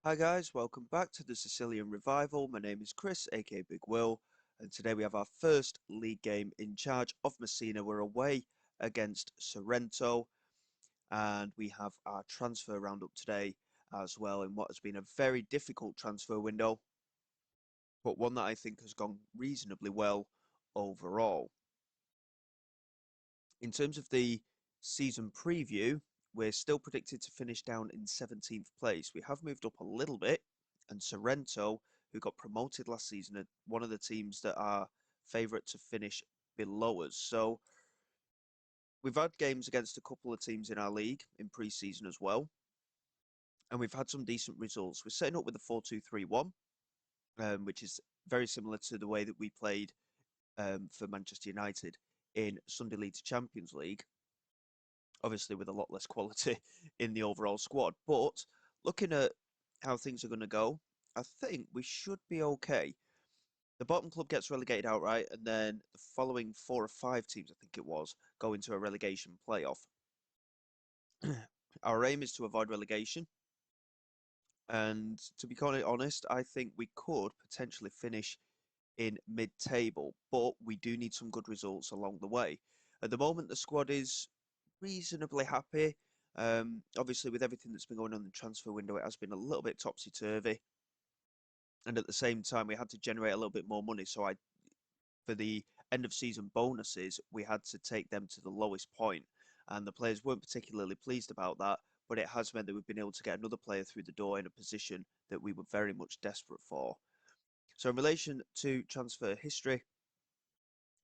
Hi guys, welcome back to the Sicilian Revival. My name is Chris, aka Big Will, and today we have our first league game in charge of Messina. We're away against Sorrento, and we have our transfer roundup today as well in what has been a very difficult transfer window, but one that I think has gone reasonably well overall. In terms of the season preview, we're still predicted to finish down in 17th place. We have moved up a little bit, and Sorrento, who got promoted last season, are one of the teams that are favourite to finish below us. So we've had games against a couple of teams in our league in pre-season as well, and we've had some decent results. We're setting up with a 4-2-3-1, which is very similar to the way that we played for Manchester United in Sunday League to Champions League. Obviously with a lot less quality in the overall squad. But looking at how things are going to go, I think we should be okay. The bottom club gets relegated outright, and then the following 4 or 5 teams, I think it was, go into a relegation playoff. Our aim is to avoid relegation, and to be quite honest, I think we could potentially finish in mid-table, but we do need some good results along the way. At the moment, the squad is reasonably happy. Obviously, with everything that's been going on in the transfer window, it has been a little bit topsy-turvy. And at the same time, we had to generate a little bit more money. So for the end of season bonuses, we had to take them to the lowest point. And the players weren't particularly pleased about that. But it has meant that we've been able to get another player through the door in a position that we were very much desperate for. So in relation to transfer history,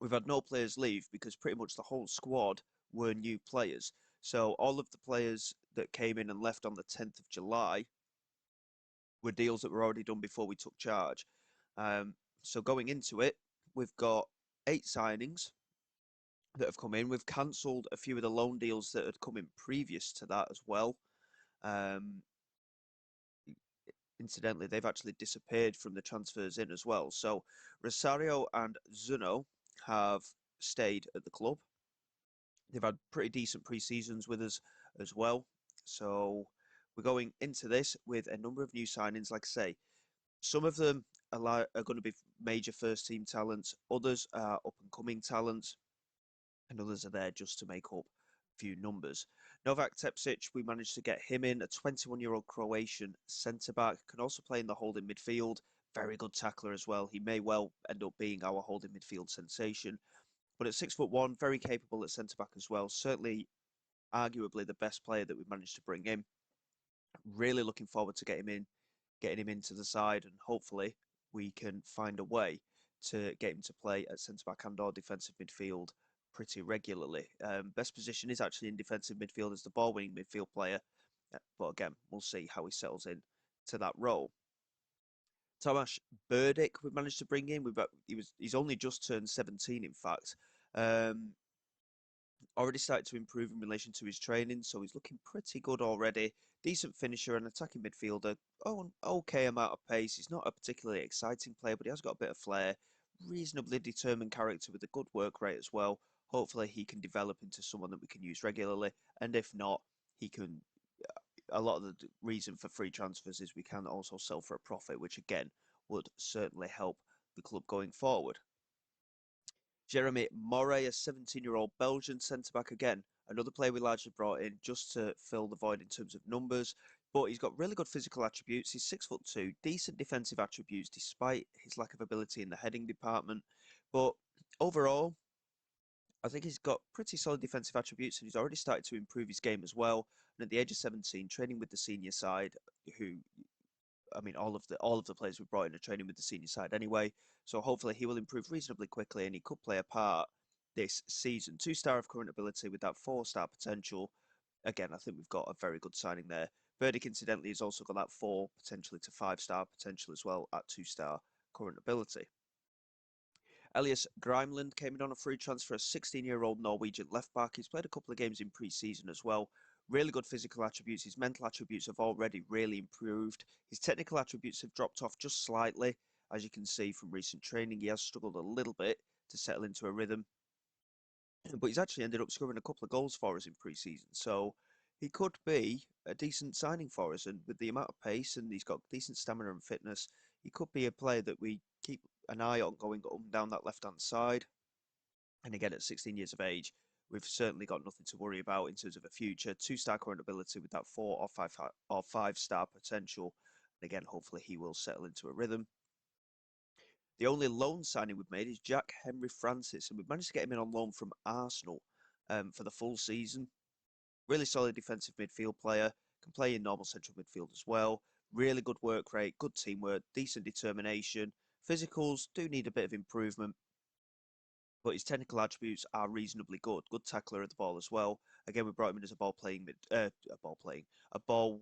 we've had no players leave because pretty much the whole squad were new players. So all of the players that came in and left on the 10th of July were deals that were already done before we took charge. Um, so going into it, we've got 8 signings that have come in. We've cancelled a few of the loan deals that had come in previous to that as well. Um, Incidentally, they've actually disappeared from the transfers in as well. So Rosario and Zuno have stayed at the club. They've had pretty decent pre-seasons with us as well. So we're going into this with a number of new signings. Like I say, some of them are going to be major first team talents, others are up and coming talents, and others are there just to make up a few numbers. Novak Tepsic, we managed to get him in, a 21-year-old Croatian centre back, can also play in the holding midfield. Very good tackler as well. He may well end up being our holding midfield sensation. But at 6'1", very capable at centre back as well. Certainly, arguably the best player that we've managed to bring in. Really looking forward to getting him into the side, and hopefully we can find a way to get him to play at centre back and or defensive midfield pretty regularly. Best position is actually in defensive midfield as the ball winning midfield player, but again, we'll see how he settles in to that role. Tomasz Burdick we've managed to bring in. He's only just turned 17, in fact. Um, Already started to improve in relation to his training, so he's looking pretty good already. Decent finisher and attacking midfielder. Oh, an okay amount of pace. He's not a particularly exciting player, but he has got a bit of flair. Reasonably determined character with a good work rate as well. Hopefully, he can develop into someone that we can use regularly, and if not, he can. A lot of the reason for free transfers is we can also sell for a profit, which again would certainly help the club going forward. Jeremy Moret, a 17-year-old Belgian centre-back again. Another player we largely brought in just to fill the void in terms of numbers. But he's got really good physical attributes. He's 6'2", decent defensive attributes despite his lack of ability in the heading department. But overall, I think he's got pretty solid defensive attributes and he's already started to improve his game as well. And at the age of 17, training with the senior side, who I mean, all of the players we brought in are training with the senior side anyway. So hopefully he will improve reasonably quickly and he could play a part this season. 2-star of current ability with that 4-star potential. Again, I think we've got a very good signing there. Burdick, incidentally, has also got that 4 potentially to 5-star potential as well at 2-star current ability. Elias Grimeland came in on a free transfer, a 16-year-old Norwegian left back. He's played a couple of games in pre-season as well. Really good physical attributes. His mental attributes have already really improved. His technical attributes have dropped off just slightly. As you can see from recent training, he has struggled a little bit to settle into a rhythm. But he's actually ended up scoring a couple of goals for us in pre-season. So he could be a decent signing for us. And with the amount of pace and he's got decent stamina and fitness, he could be a player that we keep an eye on going up and down that left-hand side. And again, at 16 years of age, we've certainly got nothing to worry about in terms of a future. Two-star current ability with that 4 or 5 star potential. And again, hopefully he will settle into a rhythm. The only loan signing we've made is Jack Henry Francis, and we've managed to get him in on loan from Arsenal for the full season. Really solid defensive midfield player, can play in normal central midfield as well. Really good work rate, good teamwork, decent determination. Physicals do need a bit of improvement, but his technical attributes are reasonably good. Good tackler of the ball as well. Again, we brought him in as a ball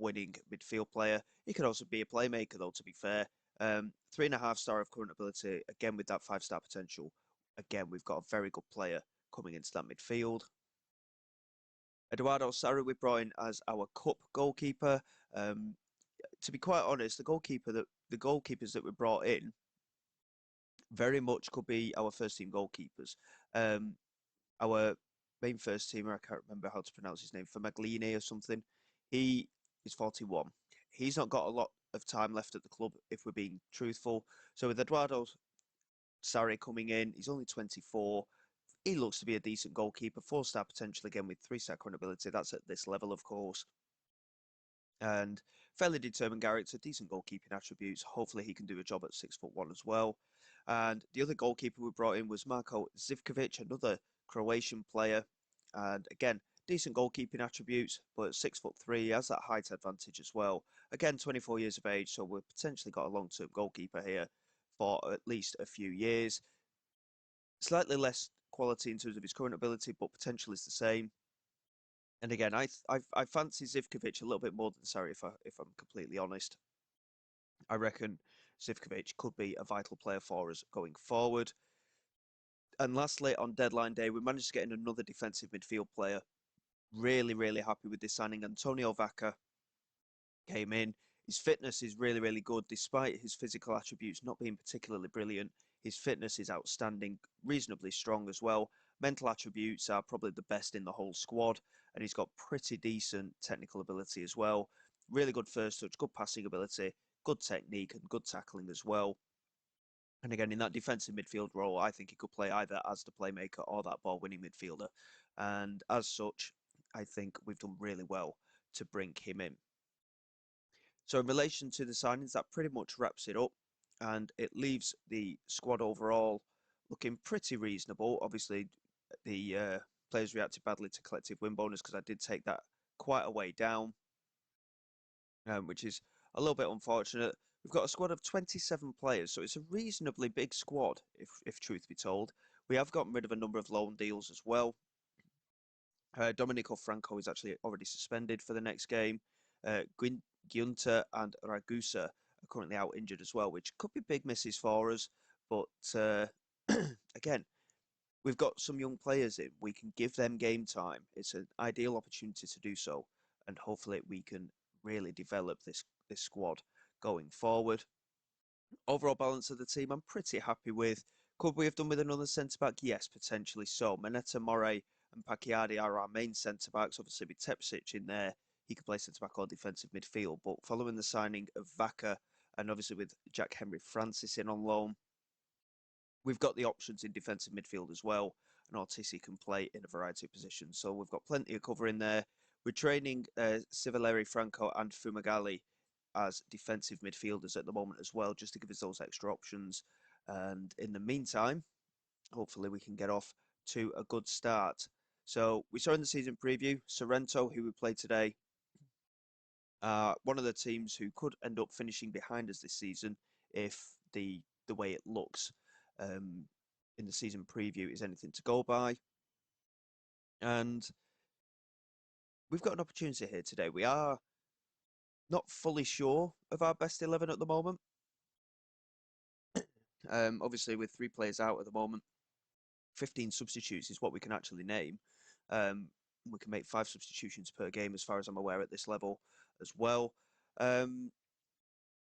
winning midfield player. He could also be a playmaker, though. To be fair, 3.5 star of current ability. Again, with that 5 star potential. Again, we've got a very good player coming into that midfield. Eduardo Sarri we brought in as our cup goalkeeper. To be quite honest, the goalkeepers that we brought in very much could be our first team goalkeepers. Our main first teamer, I can't remember how to pronounce his name, Famaglini or something. He is 41. He's not got a lot of time left at the club, if we're being truthful. So with Eduardo Sarri coming in, he's only 24. He looks to be a decent goalkeeper, 4-star potential again with 3-star current ability. That's at this level, of course. And fairly determined character, decent goalkeeping attributes. Hopefully he can do a job at 6'1" as well. And the other goalkeeper we brought in was Marko Zivkovic, another Croatian player. And again, decent goalkeeping attributes, but at 6'3", he has that height advantage as well. Again, 24 years of age, so we've potentially got a long-term goalkeeper here for at least a few years. Slightly less quality in terms of his current ability, but potential is the same. And again, I fancy Zivkovic a little bit more than Sarri, if I'm completely honest. I reckon Zivkovic could be a vital player for us going forward. And lastly, on deadline day, we managed to get in another defensive midfield player. Really, really happy with this signing. Antonio Vaca came in. His fitness is really, really good, despite his physical attributes not being particularly brilliant. His fitness is outstanding, reasonably strong as well. Mental attributes are probably the best in the whole squad, and he's got pretty decent technical ability as well. Really good first touch, good passing ability, good technique, and good tackling as well. And again, in that defensive midfield role, I think he could play either as the playmaker or that ball-winning midfielder. And as such, I think we've done really well to bring him in. So in relation to the signings, that pretty much wraps it up, and it leaves the squad overall looking pretty reasonable. Obviously, the players reacted badly to collective win bonus because I did take that quite a way down, which is a little bit unfortunate. We've got a squad of 27 players, so it's a reasonably big squad, if truth be told. We have gotten rid of a number of loan deals as well. Domenico Franco is actually already suspended for the next game. Giunta and Ragusa are currently out injured as well, which could be big misses for us. But again, we've got some young players in. We can give them game time. It's an ideal opportunity to do so. And hopefully we can really develop this squad going forward. Overall balance of the team, I'm pretty happy with. Could we have done with another centre-back? Yes, potentially so. Manetta, Moray and Pacquiadi are our main centre-backs. Obviously, with Tepsic in there, he could play centre-back or defensive midfield. But following the signing of Vaca, and obviously with Jack Henry Francis in on loan, we've got the options in defensive midfield as well. And Ortiz can play in a variety of positions. So we've got plenty of cover in there. We're training Civaleri, Franco and Fumagalli as defensive midfielders at the moment as well, just to give us those extra options. And in the meantime, hopefully we can get off to a good start. So we saw in the season preview, Sorrento, who we played today, one of the teams who could end up finishing behind us this season if the way it looks in the season preview is anything to go by. And we've got an opportunity here today. We are not fully sure of our best 11 at the moment. Obviously, with 3 players out at the moment, 15 substitutes is what we can actually name. We can make 5 substitutions per game, as far as I'm aware, at this level as well.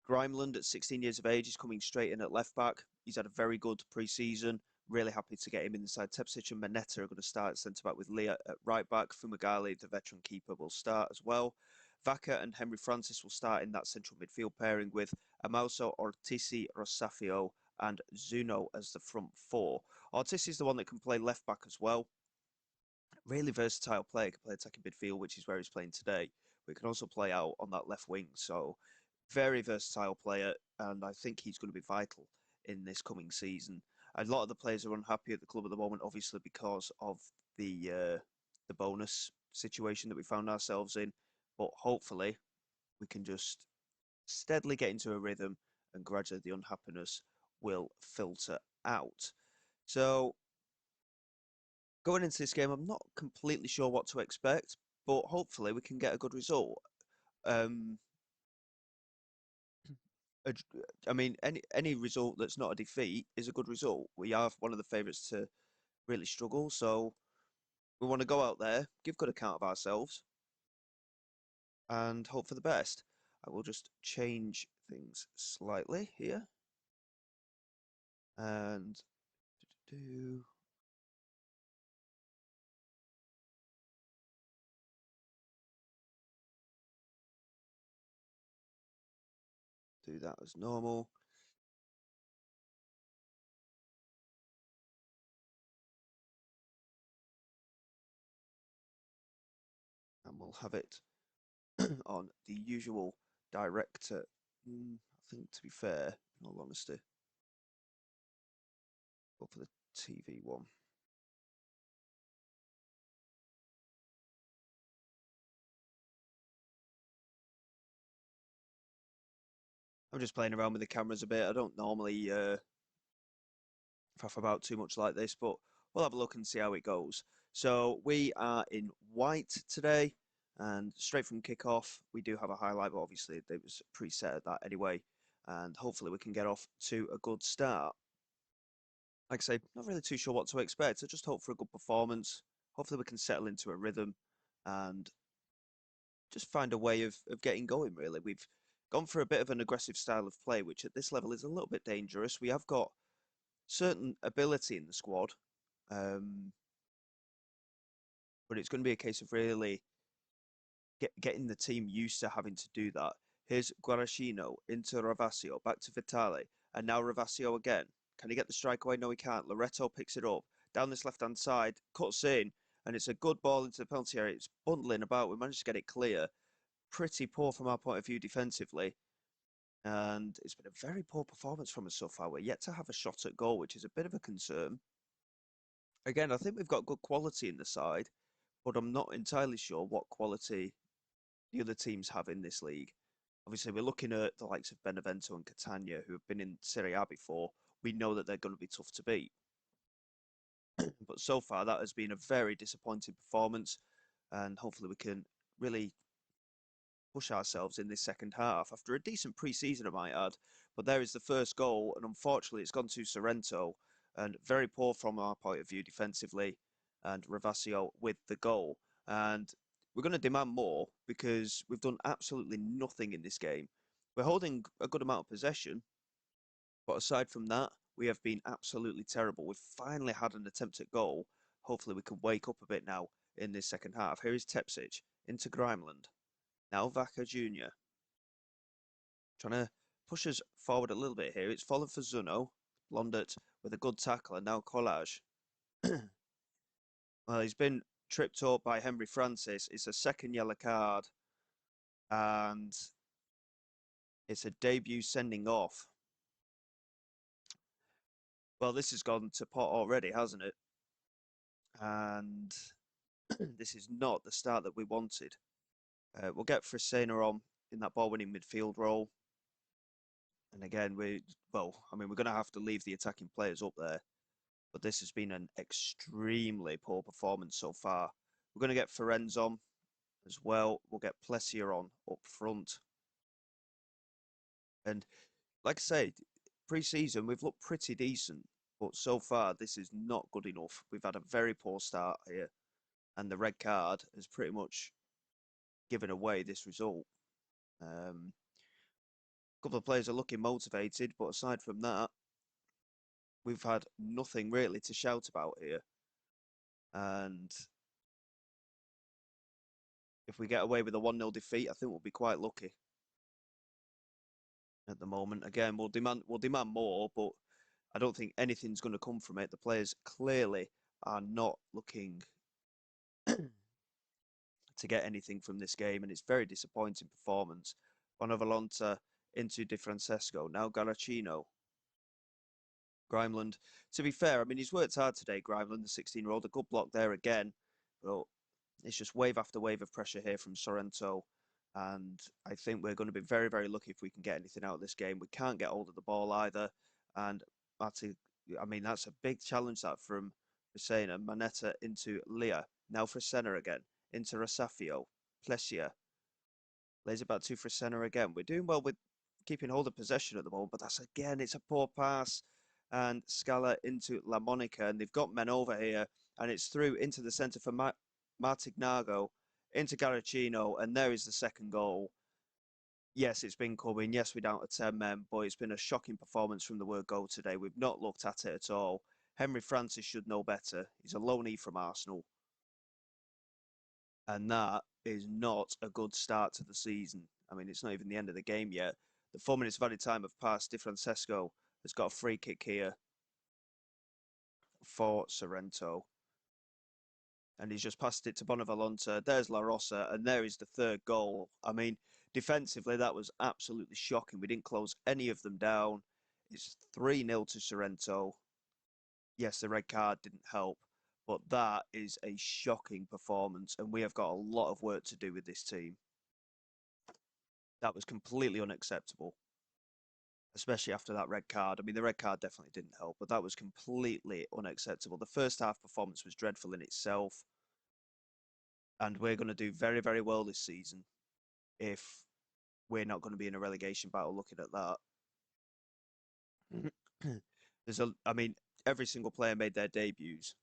Grimeland, at 16 years of age, is coming straight in at left back. He's had a very good pre-season, really happy to get him inside. Tepsic and Manetta are going to start centre back with Leah at right back. Fumagalli, the veteran keeper, will start as well. Vaca and Henry Francis will start in that central midfield pairing with Amauso, Ortiz, Rosafio, and Zuno as the front four. Ortiz is the one that can play left back as well. Really versatile player, can play attacking midfield, which is where he's playing today. But he can also play out on that left wing. So very versatile player, and I think he's going to be vital in this coming season. A lot of the players are unhappy at the club at the moment, obviously because of the bonus situation that we found ourselves in. But hopefully, we can just steadily get into a rhythm, and gradually the unhappiness will filter out. So going into this game, I'm not completely sure what to expect, but hopefully we can get a good result. Um, I mean, any result that's not a defeat is a good result. We are one of the favourites to really struggle, so we want to go out there, give good account of ourselves, and hope for the best. I will just change things slightly here, and do that as normal. And we'll have it on the usual director. I think, to be fair, in all honesty, go for the TV one. I'm just playing around with the cameras a bit. I don't normally faff about too much like this, but we'll have a look and see how it goes. So we are in white today, and straight from kickoff, we do have a highlight, but obviously it was preset at that anyway, and hopefully we can get off to a good start. Like I say, not really too sure what to expect. I just hope for a good performance. Hopefully we can settle into a rhythm and just find a way of getting going, really. We've gone for a bit of an aggressive style of play, which at this level is a little bit dangerous. We have got certain ability in the squad, um, but it's going to be a case of really getting the team used to having to do that. Here's Guarascino into Ravasio, back to Vitale, and now Ravasio again. Can he get the strike away? No, he can't. Loreto picks it up down this left hand side, cuts in, and it's a good ball into the penalty area. It's bundling about. We managed to get it clear. Pretty poor from our point of view defensively. And it's been a very poor performance from us so far. We're yet to have a shot at goal, which is a bit of a concern. Again, I think we've got good quality in the side, but I'm not entirely sure what quality the other teams have in this league. Obviously, we're looking at the likes of Benevento and Catania, who have been in Serie A before. We know that they're going to be tough to beat. But so far, that has been a very disappointing performance, and hopefully we can really push ourselves in this second half after a decent pre-season, I might add. But there is the first goal, and unfortunately, it's gone to Sorrento, and very poor from our point of view defensively, and Ravasio with the goal. And we're going to demand more because we've done absolutely nothing in this game. We're holding a good amount of possession, but aside from that, we have been absolutely terrible. We've finally had an attempt at goal. Hopefully, we can wake up a bit now in this second half. Here is Tepsic into Grimeland. Now Vaca Jr. trying to push us forward a little bit here. It's fallen for Zuno. Blondet with a good tackle, and now Collage. Well, he's been tripped up by Henry Francis. It's a second yellow card, and it's a debut sending off. Well, this has gone to pot already, hasn't it? And this is not the start that we wanted. We'll get Frisena on in that ball-winning midfield role. And again, I mean, we're going to have to leave the attacking players up there. But this has been an extremely poor performance so far. We're going to get Ferenz on as well. We'll get Plessier on up front. And like I say, pre-season, we've looked pretty decent. But so far, this is not good enough. We've had a very poor start here. And the red card has pretty much given away this result. A couple of players are looking motivated, but aside from that, we've had nothing really to shout about here. And if we get away with a 1-0 defeat, I think we'll be quite lucky at the moment. Again, we'll demand more, but I don't think anything's going to come from it. The players clearly are not looking to get anything from this game, and it's very disappointing performance. Bonavolonta into Di Francesco, now Garacino. Grimeland, to be fair, I mean, he's worked hard today, Grimeland, the 16-year-old. A good block there again, but it's just wave after wave of pressure here from Sorrento. And I think we're going to be very, very lucky if we can get anything out of this game. We can't get hold of the ball either. And Mati, I mean, that's a big challenge that from Messina. Manetta into Leah. Now for Senna again. Into Rosafio. Plesia. Lays it back to Fresena again. We're doing well with keeping hold of possession at the moment, but that's again, it's a poor pass. And Scala into La Monica, and they've got men over here, and it's through into the centre for Martignago, into Garacino, and there is the second goal. Yes, it's been coming. Yes, we're down to 10 men, but it's been a shocking performance from the word go today. We've not looked at it at all. Henry Francis should know better. He's a loanee from Arsenal. And that is not a good start to the season. I mean, it's not even the end of the game yet. The 4 minutes of added time have passed. Di Francesco has got a free kick here for Sorrento. And he's just passed it to Bonavolonta. There's La Rosa, and there is the third goal. I mean, defensively, that was absolutely shocking. We didn't close any of them down. It's 3-0 to Sorrento. Yes, the red card didn't help, but that is a shocking performance, and we have got a lot of work to do with this team. That was completely unacceptable, especially after that red card. I mean, the red card definitely didn't help, but that was completely unacceptable. The first half performance was dreadful in itself, and we're going to do very, very well this season if we're not going to be in a relegation battle looking at that. I mean, every single player made their debuts.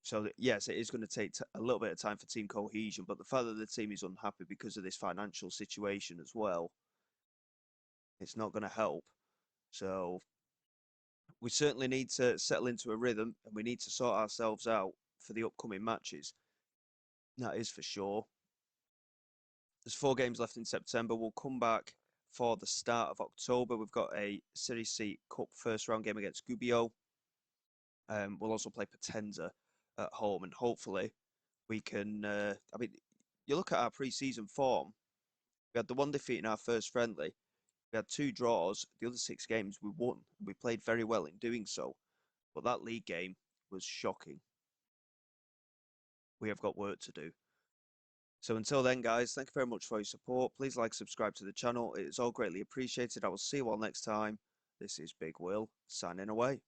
So, yes, it is going to take a little bit of time for team cohesion, but the fact that the team is unhappy because of this financial situation as well, it's not going to help. So, we certainly need to settle into a rhythm, and we need to sort ourselves out for the upcoming matches. That is for sure. There's 4 games left in September. We'll come back for the start of October. We've got a Serie C Cup first round game against Gubbio. We'll also play Potenza at home, and hopefully we can. I mean, you look at our pre-season form. We had the 1 defeat in our first friendly. We had 2 draws. The other 6 games we won. We played very well in doing so. But that league game was shocking. We have got work to do. So until then, guys, thank you very much for your support. Please like, subscribe to the channel. It is all greatly appreciated. I will see you all next time. This is Big Will, signing away.